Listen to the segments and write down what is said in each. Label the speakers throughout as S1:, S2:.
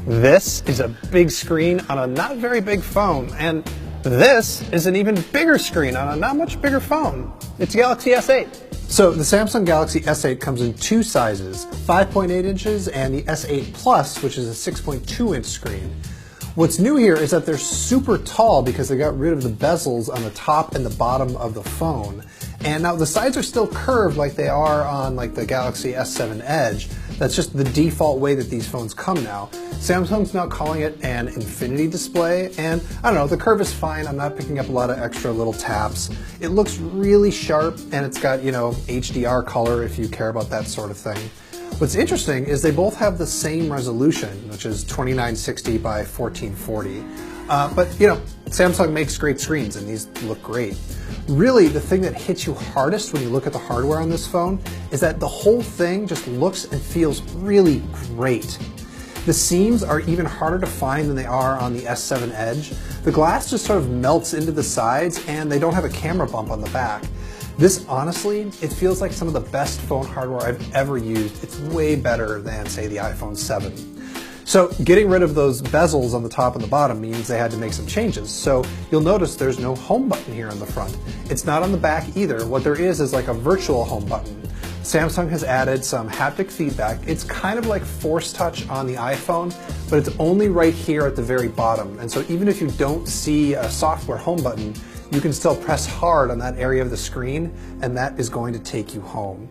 S1: This is a big screen on a not very big phone, and this is an even bigger screen on a not much bigger phone. It's Galaxy S8. So the Samsung Galaxy S8 comes in two sizes, 5.8 inches and the S8 Plus, which is a 6.2 inch screen. What's new here is that they're super tall because they got rid of the bezels on the top and the bottom of the phone. And now the sides are still curved like they are on like the Galaxy S7 Edge. That's just the default way that these phones come now. Samsung's now calling it an infinity display, and I don't know, the curve is fine. I'm not picking up a lot of extra little taps. It looks really sharp, and it's got, you know, HDR color if you care about that sort of thing. What's interesting is they both have the same resolution, which is 2960 by 1440. But you know, Samsung makes great screens and these look great. Really, the thing that hits you hardest when you look at the hardware on this phone is that the whole thing just looks and feels really great. The seams are even harder to find than they are on the S7 Edge. The glass just sort of melts into the sides and they don't have a camera bump on the back. This, honestly, it feels like some of the best phone hardware I've ever used. It's way better than, say, the iPhone 7. So getting rid of those bezels on the top and the bottom means they had to make some changes. So you'll notice there's no home button here on the front. It's not on the back either. What there is like a virtual home button. Samsung has added some haptic feedback. It's kind of like Force Touch on the iPhone, but it's only right here at the very bottom. And so even if you don't see a software home button, you can still press hard on that area of the screen, and that is going to take you home.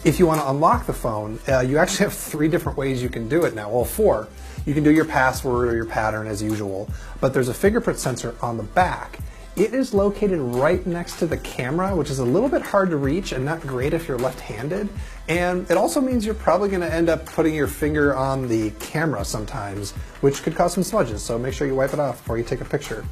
S1: If you want to unlock the phone, you actually have 3 different ways you can do it now. Well, 4. You can do your password or your pattern as usual, but there's a fingerprint sensor on the back. It is located right next to the camera, which is a little bit hard to reach and not great if you're left-handed. And it also means you're probably going to end up putting your finger on the camera sometimes, which could cause some smudges, so make sure you wipe it off before you take a picture.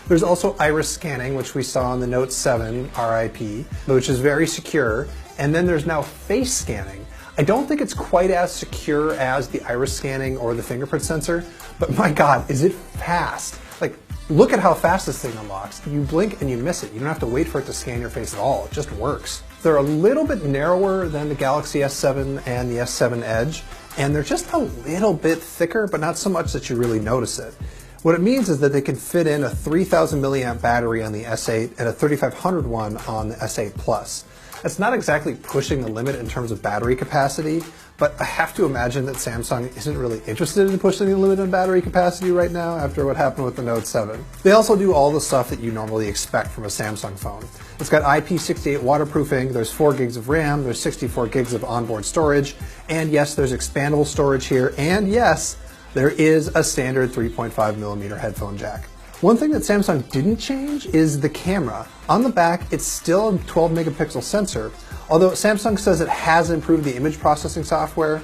S1: There's also iris scanning, which we saw on the Note 7 RIP, which is very secure. And then there's now face scanning. I don't think it's quite as secure as the iris scanning or the fingerprint sensor, but my God, is it fast. Like, look at how fast this thing unlocks. You blink and you miss it. You don't have to wait for it to scan your face at all. It just works. They're a little bit narrower than the Galaxy S7 and the S7 Edge, and they're just a little bit thicker, but not so much that you really notice it. What it means is that they can fit in a 3000 milliamp battery on the S8 and a 3500 one on the S8 Plus. That's not exactly pushing the limit in terms of battery capacity, but I have to imagine that Samsung isn't really interested in pushing the limit on battery capacity right now after what happened with the Note 7. They also do all the stuff that you normally expect from a Samsung phone. It's got IP68 waterproofing, there's 4 gigs of RAM, there's 64 gigs of onboard storage, and yes, there's expandable storage here, and yes, there is a standard 3.5mm headphone jack. One thing that Samsung didn't change is the camera. On the back, it's still a 12 megapixel sensor, although Samsung says it has improved the image processing software.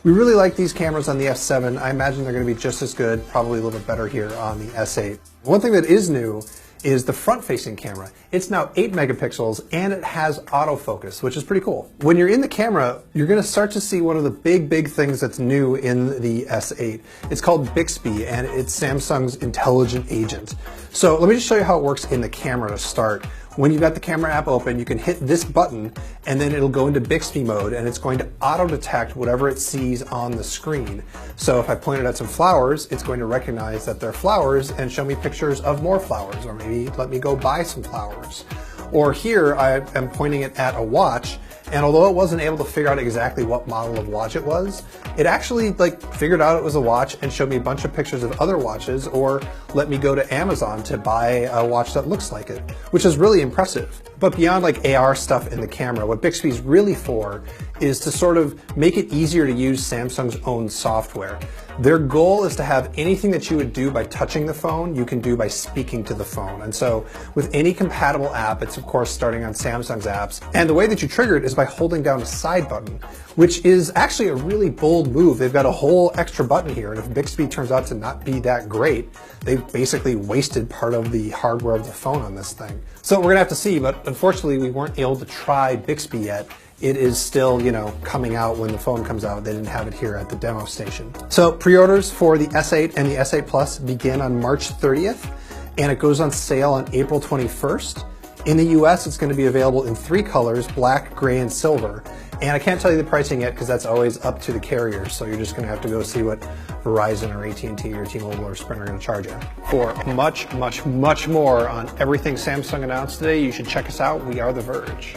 S1: We really like these cameras on the S7. I imagine they're going to be just as good, probably a little bit better here on the S8. One thing that is new is the front-facing camera. It's now 8 megapixels and it has autofocus, which is pretty cool. When you're in the camera, you're gonna start to see one of the big things that's new in the S8. It's called Bixby and it's Samsung's intelligent agent. So let me just show you how it works in the camera to start. When you've got the camera app open, you can hit this button and then it'll go into Bixby mode and it's going to auto-detect whatever it sees on the screen. So if I pointed at some flowers, it's going to recognize that they're flowers and show me pictures of more flowers, or maybe let me go buy some flowers. Or here I am pointing it at a watch, and although it wasn't able to figure out exactly what model of watch it was, it actually figured out it was a watch and showed me a bunch of pictures of other watches, or let me go to Amazon to buy a watch that looks like it, which is really impressive. But beyond AR stuff in the camera, what Bixby's really for is to sort of make it easier to use Samsung's own software. Their goal is to have anything that you would do by touching the phone, you can do by speaking to the phone. And so with any compatible app, it's of course starting on Samsung's apps. And the way that you trigger it is by holding down a side button, which is actually a really bold move. They've got a whole extra button here. And if Bixby turns out to not be that great, they've basically wasted part of the hardware of the phone on this thing. So we're gonna have to see, but unfortunately we weren't able to try Bixby yet. It is still, coming out when the phone comes out. They didn't have it here at the demo station. So pre-orders for the S8 and the S8 Plus begin on March 30th, and it goes on sale on April 21st. In the US, it's going to be available in 3 colors, black, gray, and silver. And I can't tell you the pricing yet because that's always up to the carrier, so you're just going to have to go see what Verizon or AT&T or T-Mobile or Sprint are going to charge you. For much, much, much more on everything Samsung announced today, you should check us out. We are The Verge.